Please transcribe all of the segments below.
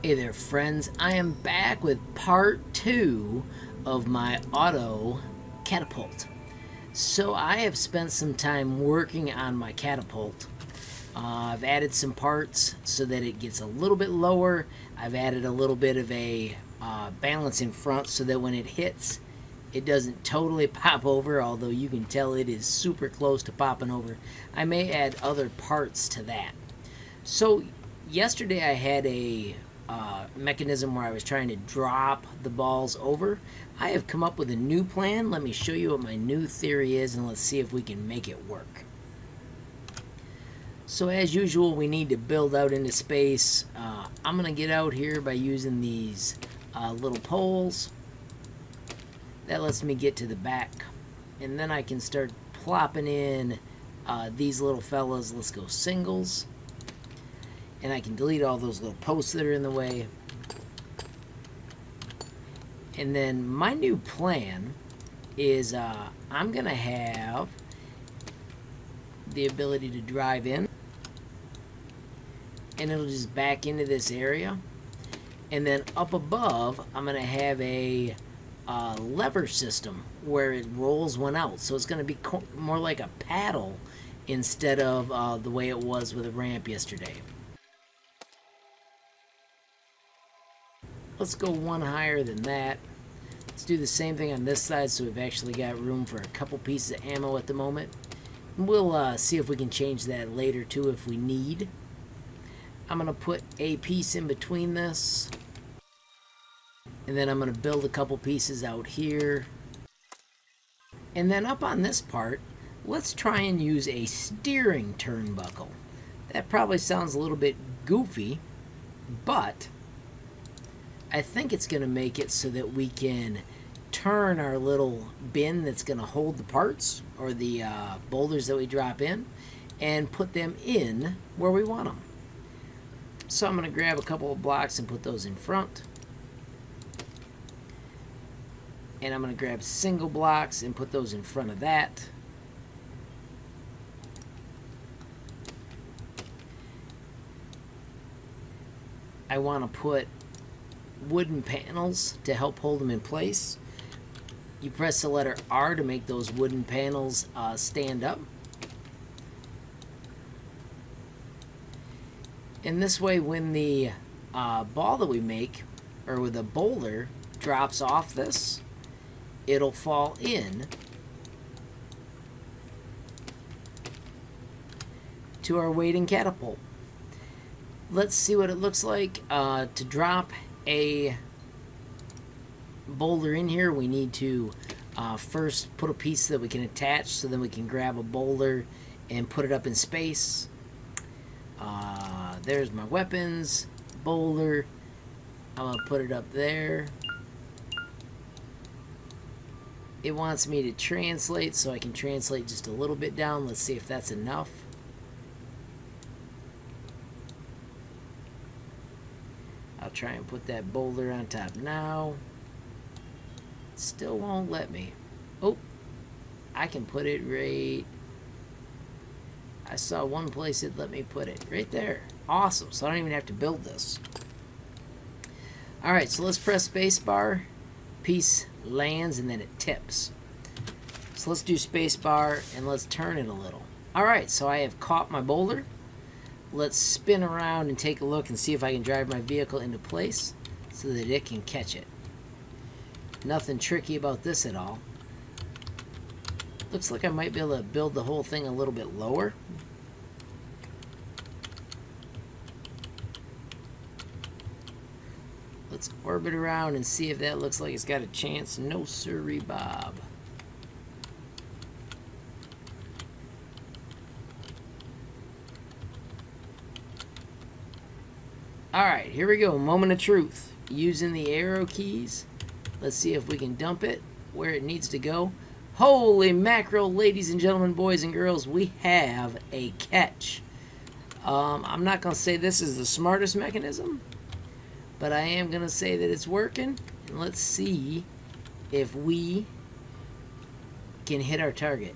Hey there friends, I am back with part 2 of my auto catapult. So I have spent some time working on my catapult. I've added some parts so that it gets a little bit lower. I've added a little bit of a balance in front so that when it hits, it doesn't totally pop over, although you can tell it is super close to popping over. I may add other parts to that. So yesterday I had a mechanism where I was trying to drop the balls over. I have come up with a new plan. Let me show you what my new theory is and let's see if we can make it work. So as usual, we need to build out into space. I'm going to get out here by using these little poles. That lets me get to the back. And then I can start plopping in these little fellas. Let's go singles. And I can delete all those little posts that are in the way. And then my new plan is I'm going to have the ability to drive in. And it'll just back into this area. And then up above, I'm going to have a lever system where it rolls one out. So it's going to be more like a paddle instead of the way it was with a ramp yesterday. Let's go one higher than that. Let's do the same thing on this side so we've actually got room for a couple pieces of ammo at the moment. We'll see if we can change that later too if we need. I'm going to put a piece in between this. And then I'm going to build a couple pieces out here. And then up on this part, let's try and use a steering turnbuckle. That probably sounds a little bit goofy, but I think it's going to make it so that we can turn our little bin that's going to hold the parts or the boulders that we drop in and put them in where we want them. So I'm going to grab a couple of blocks and put those in front. And I'm going to grab single blocks and put those in front of that. I want to put wooden panels to help hold them in place. You press the letter R to make those wooden panels stand up. And this way when the ball that we make, or with a boulder, drops off this, it'll fall in to our waiting catapult. Let's see what it looks like. To drop a boulder in here, we need to first put a piece that we can attach so then we can grab a boulder and put it up in space. There's my weapons, boulder. I'm going to put it up there. It wants me to translate, so I can translate just a little bit down. Let's see if that's enough. I'll try and put that boulder on top now. Still won't let me. Oh, I can put it right. I saw one place it let me put it right there. Awesome. So I don't even have to build this. All right, so let's press spacebar. Piece lands and then it tips. So let's do spacebar and let's turn it a little. All right, so I have caught my boulder. Let's spin around and take a look and see if I can drive my vehicle into place so that it can catch it. Nothing tricky about this at all. Looks like I might be able to build the whole thing a little bit lower. Let's orbit around and see if that looks like it's got a chance. No sirree, Bob. Alright, here we go. Moment of truth. Using the arrow keys. Let's see if we can dump it where it needs to go. Holy mackerel, ladies and gentlemen, boys and girls, we have a catch. I'm not going to say this is the smartest mechanism, but I am going to say that it's working. And let's see if we can hit our target.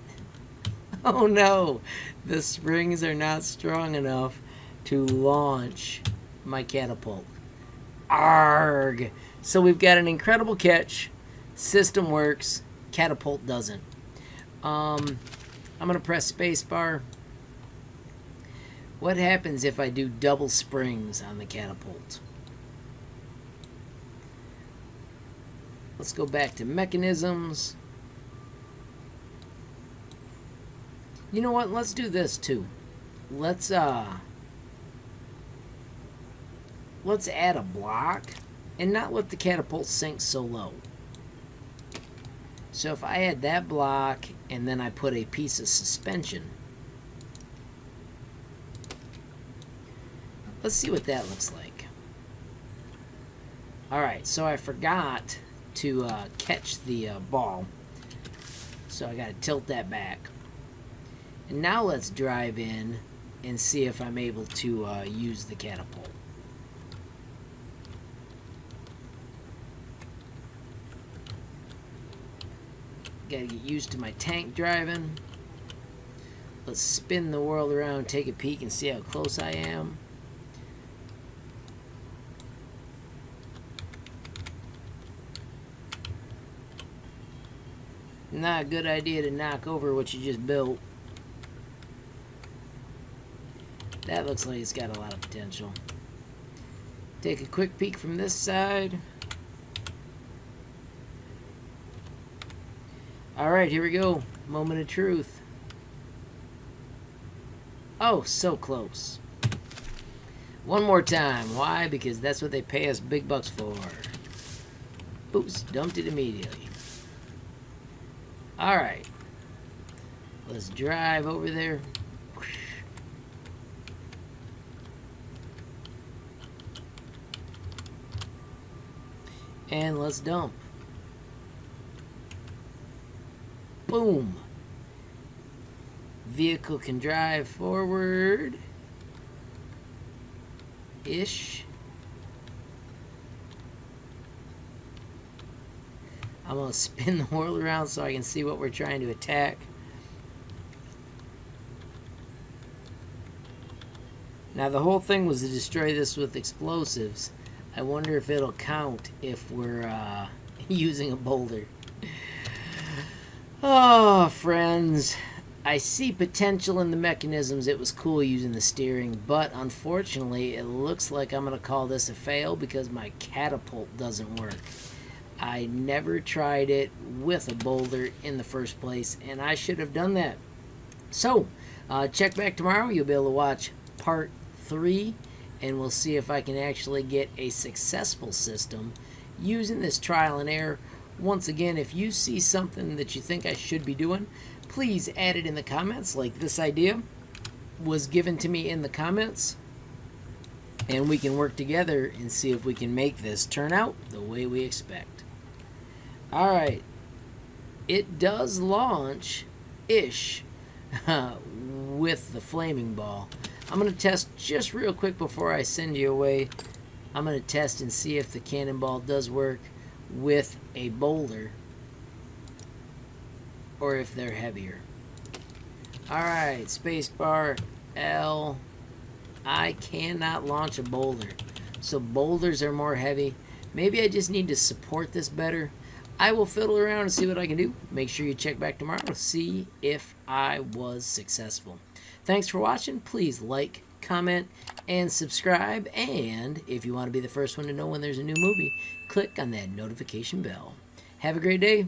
Oh no, the springs are not strong enough to launch my catapult. Arg! So we've got an incredible catch. System works. Catapult doesn't. I'm going to press spacebar. What happens if I do double springs on the catapult? Let's go back to mechanisms. You know what? Let's do this too. Let's add a block and not let the catapult sink so low. So if I add that block and then I put a piece of suspension, let's see what that looks like. Alright, so I forgot to catch the ball, so I gotta tilt that back. And now let's drive in and see if I'm able to use the catapult. Gotta get used to my tank driving. Let's spin the world around, take a peek, and see how close I am. Not a good idea to knock over what you just built. That looks like it's got a lot of potential. Take a quick peek from this side. Alright, here we go. Moment of truth. Oh, so close. One more time. Why? Because that's what they pay us big bucks for. Oops, dumped it immediately. Alright. Let's drive over there. And let's dump. Boom. Vehicle can drive forward. Ish. I'm going to spin the world around so I can see what we're trying to attack. Now the whole thing was to destroy this with explosives. I wonder if it'll count if we're using a boulder. Oh, friends. I see potential in the mechanisms. It was cool using the steering, but unfortunately it looks like I'm going to call this a fail because my catapult doesn't work. I never tried it with a boulder in the first place, and I should have done that. So, check back tomorrow. You'll be able to watch part 3, and we'll see if I can actually get a successful system using this trial and error. Once again, if you see something that you think I should be doing, please add it in the comments. Like this idea was given to me in the comments, and we can work together and see if we can make this turn out the way we expect. Alright, it does launch-ish with the flaming ball. I'm going to test just real quick before I send you away. I'm going to test and see if the cannonball does work with a boulder or if they're heavier. Alright, spacebar L. I cannot launch a boulder, so boulders are more heavy. Maybe I just need to support this better. I will fiddle around and see what I can do. Make sure you check back tomorrow to see if I was successful. Thanks for watching. Please like, comment, and subscribe. And if you want to be the first one to know when there's a new movie, click on that notification bell. Have a great day.